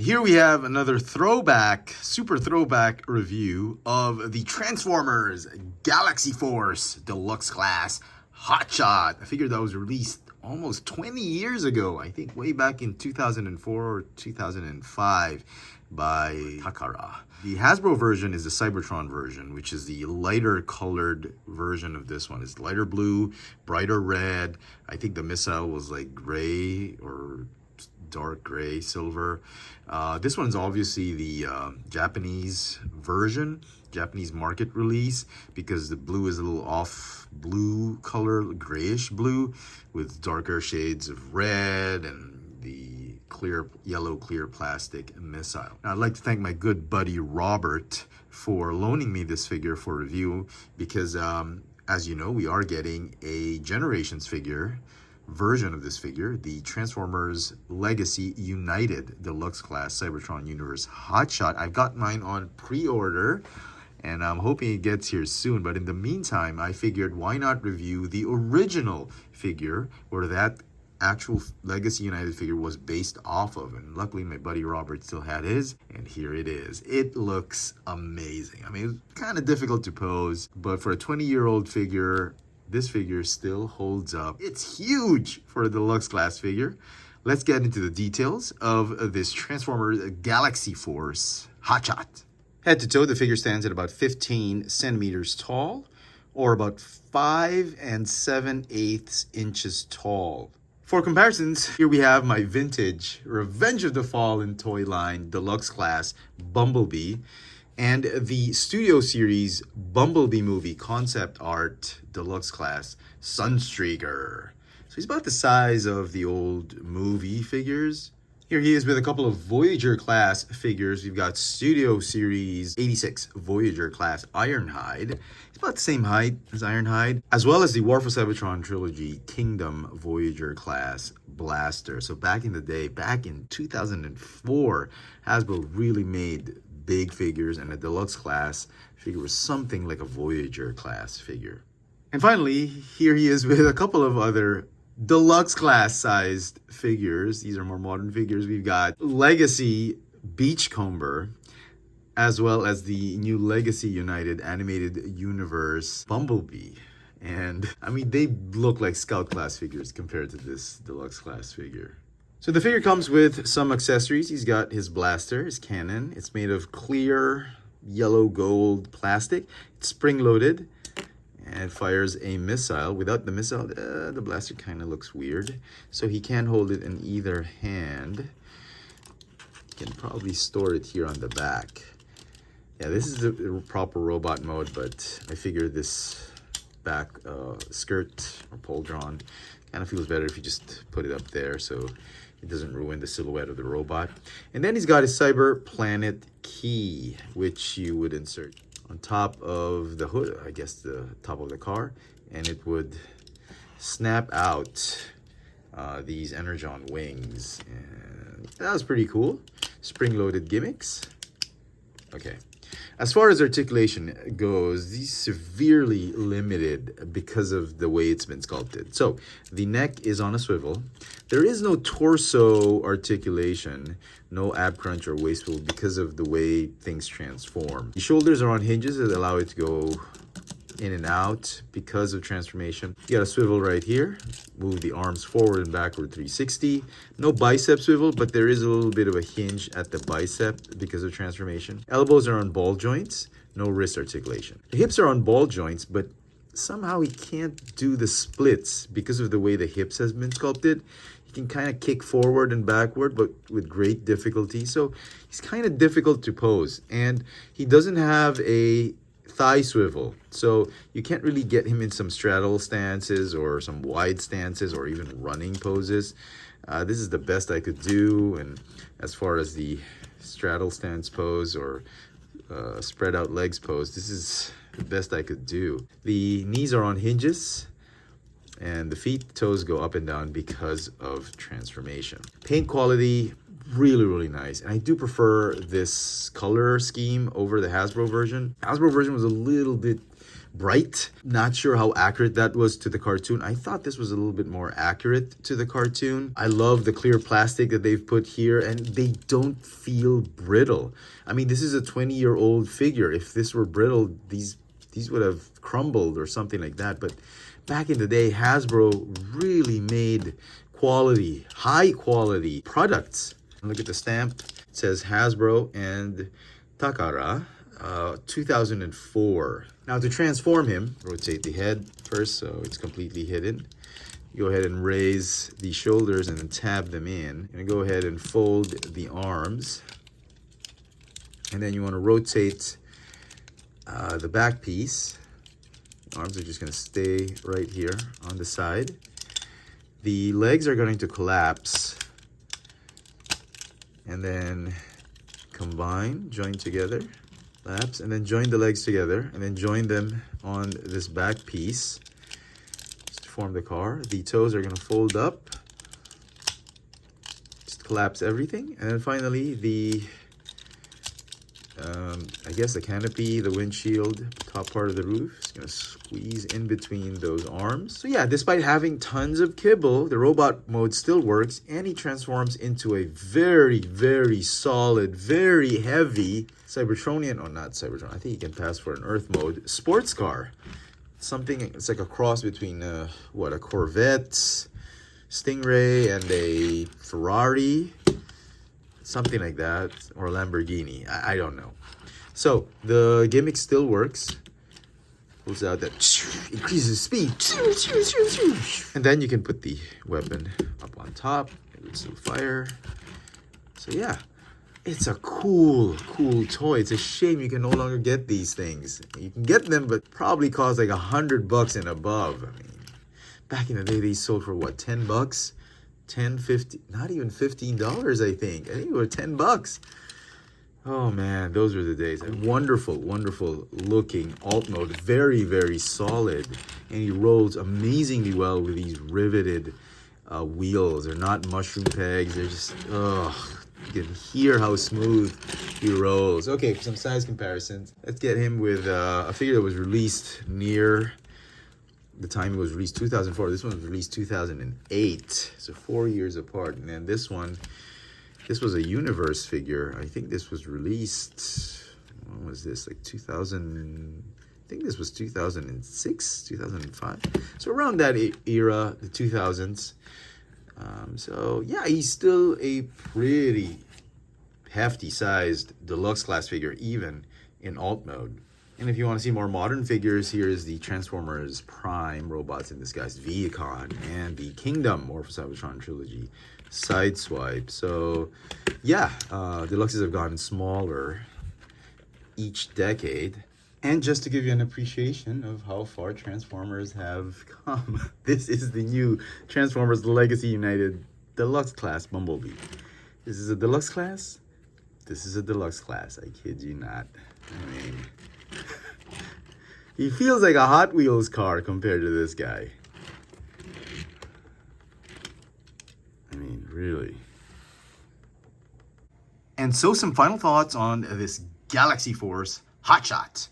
Here we have another throwback, super throwback review of the Transformers Galaxy Force Deluxe Class Hotshot, a figure that was released almost 20 years ago, I think way back in 2004 or 2005 by Takara. The Hasbro version is the Cybertron version, which is the lighter colored version of this one. It's lighter blue, brighter red. I think the missile was like gray or dark gray, silver. This one's obviously the Japanese version, Japanese market release, because the blue is a little off blue color, grayish blue, with darker shades of red and the clear, yellow clear plastic missile. Now, I'd like to thank my good buddy Robert for loaning me this figure for review, because as you know, we are getting a Generations figure version of this figure, the Transformers Legacy United Deluxe Class Cybertron Universe Hotshot. I've got mine on pre-order and I'm hoping it gets here soon, but in the meantime I figured why not review the original figure where that actual Legacy United figure was based off of, and luckily my buddy Robert still had his, and here it is. It looks amazing. I mean, it's kind of difficult to pose, but for a 20-year-old figure, this figure still holds up. It's huge for a deluxe class figure. Let's get into the details of this Transformers Galaxy Force Hotshot. Head to toe, the figure stands at about 15 centimeters tall, or about 5 7/8 inches tall. For comparisons, here we have my vintage Revenge of the Fallen toy line deluxe class Bumblebee, and the Studio Series Bumblebee movie concept art deluxe class Sunstreaker. So he's about the size of the old movie figures. Here he is with a couple of Voyager class figures. We've got Studio Series 86 Voyager class Ironhide. He's about the same height as Ironhide, as well as the War for Cybertron trilogy Kingdom Voyager class Blaster. So back in the day, back in 2004, Hasbro really made big figures, and a deluxe class figure was something like a Voyager class figure. And finally, here he is with a couple of other deluxe class sized figures. These are more modern figures. We've got Legacy Beachcomber, as well as the new Legacy United Animated Universe Bumblebee. And I mean, they look like Scout class figures compared to this deluxe class figure. So the figure comes with some accessories. He's got his blaster, his cannon. It's made of clear yellow gold plastic. It's spring-loaded and fires a missile. Without the missile, the blaster kind of looks weird. So he can hold it in either hand. You can probably store it here on the back. Yeah, this is the proper robot mode, but I figure this back skirt or pole drawn kind of feels better if you just put it up there so it doesn't ruin the silhouette of the robot. And then he's got his Cyber Planet key, which you would insert on top of the hood, I guess the top of the car, and it would snap out these Energon wings. And that was pretty cool. Spring-loaded gimmicks. Okay. As far as articulation goes, these severely limited because of the way it's been sculpted. So the neck is on a swivel. There is no torso articulation, no ab crunch or waist swivel because of the way things transform. The shoulders are on hinges that allow it to go in and out because of transformation. You got a swivel right here. Move the arms forward and backward 360. No bicep swivel, but there is a little bit of a hinge at the bicep because of transformation. Elbows are on ball joints. No wrist articulation. The hips are on ball joints, but somehow he can't do the splits because of the way the hips has been sculpted. He can kind of kick forward and backward, but with great difficulty. So he's kind of difficult to pose. And he doesn't have a thigh swivel, so you can't really get him in some straddle stances or some wide stances or even running poses. This is the best I could do, and as far as the straddle stance pose or spread out legs pose, this is the best I could do. The knees are on hinges and the feet, toes go up and down because of transformation. Paint quality, really nice, and I do prefer this color scheme over the Hasbro version. Hasbro version was a little bit bright. Not sure how accurate that was to the cartoon. I thought this was a little bit more accurate to the cartoon. I love the clear plastic that they've put here, and they don't feel brittle. I mean, this is a 20-year-old figure. If this were brittle, these would have crumbled or something like that. But back in the day, Hasbro really made quality, high quality products. Look at the stamp. It says Hasbro and Takara, 2004. Now to transform him, rotate the head first so it's completely hidden. Go ahead and raise the shoulders and then tab them in. And go ahead and fold the arms. And then you want to rotate the back piece. Arms are just going to stay right here on the side. The legs are going to collapse. And then combine, join together, collapse, and then join the legs together, and then join them on this back piece just to form the car. The toes are going to fold up, just collapse everything, and then finally the I guess the canopy, the windshield, top part of the roof is going to squeeze in between those arms. So yeah, despite having tons of kibble, the robot mode still works, and he transforms into a very, very solid, very heavy Cybertronian, or not Cybertron, I think he can pass for an Earth mode, sports car. Something, it's like a cross between, a Corvette, Stingray, and a Ferrari. Something like that, or a Lamborghini. I don't know. So the gimmick still works. Pulls out that increases speed, and then you can put the weapon up on top. It would still fire. So yeah, it's a cool toy. It's a shame you can no longer get these things. You can get them, but probably cost like $100 and above. I mean, back in the day, they sold for what, $10? 10, 50, not even $15, I think. I think it was $10. Oh man, those were the days. Wonderful, wonderful looking alt mode. Very, very solid. And he rolls amazingly well with these riveted wheels. They're not mushroom pegs. They're just, you can hear how smooth he rolls. Okay, for some size comparisons, let's get him with a figure that was released near the time it was released, 2004. This one was released 2008, so 4 years apart. And then this one, this was a Universe figure. I think this was released, when was this, like 2000, I think this was 2006, 2005. So around that era, the 2000s. So yeah, he's still a pretty hefty sized deluxe class figure, even in alt mode. And if you want to see more modern figures, here is the Transformers Prime Robots in Disguise Viacon and the Kingdom Morpho Cybertron Trilogy Sideswipe. So yeah, Deluxes have gotten smaller each decade. And just to give you an appreciation of how far Transformers have come, this is the new Transformers Legacy United Deluxe Class Bumblebee. This is a Deluxe Class? This is a Deluxe Class, I kid you not. I mean, he feels like a Hot Wheels car compared to this guy. I mean, really. And so some final thoughts on this Galaxy Force Hotshot.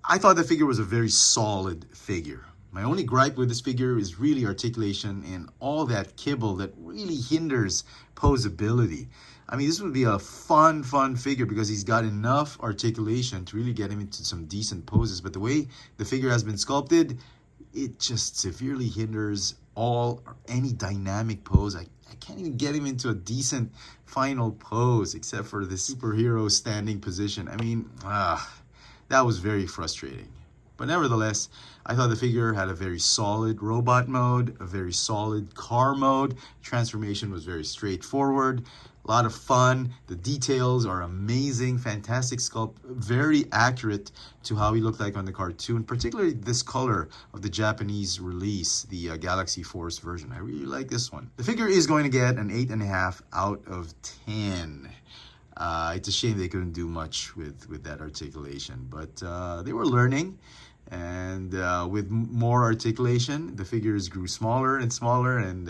I thought the figure was a very solid figure. My only gripe with this figure is really articulation and all that kibble that really hinders posability. I mean, this would be a fun figure because he's got enough articulation to really get him into some decent poses. But the way the figure has been sculpted, it just severely hinders any dynamic pose. I can't even get him into a decent final pose except for the superhero standing position. I mean, that was very frustrating. But nevertheless, I thought the figure had a very solid robot mode, a very solid car mode. Transformation was very straightforward. A lot of fun. The details are amazing. Fantastic sculpt. Very accurate to how he looked like on the cartoon. Particularly this color of the Japanese release, the Galaxy Force version. I really like this one. The figure is going to get an 8.5 out of 10. It's a shame they couldn't do much with that articulation. But they were learning. And with more articulation, the figures grew smaller and smaller. And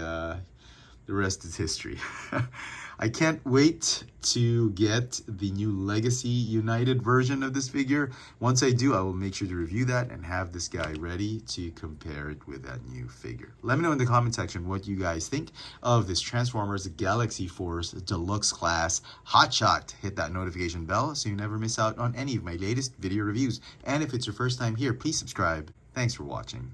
the rest is history. I can't wait to get the new Legacy United version of this figure. Once I do, I will make sure to review that and have this guy ready to compare it with that new figure. Let me know in the comment section what you guys think of this Transformers Galaxy Force Deluxe Class Hotshot. Hit that notification bell so you never miss out on any of my latest video reviews. And if it's your first time here, please subscribe. Thanks for watching.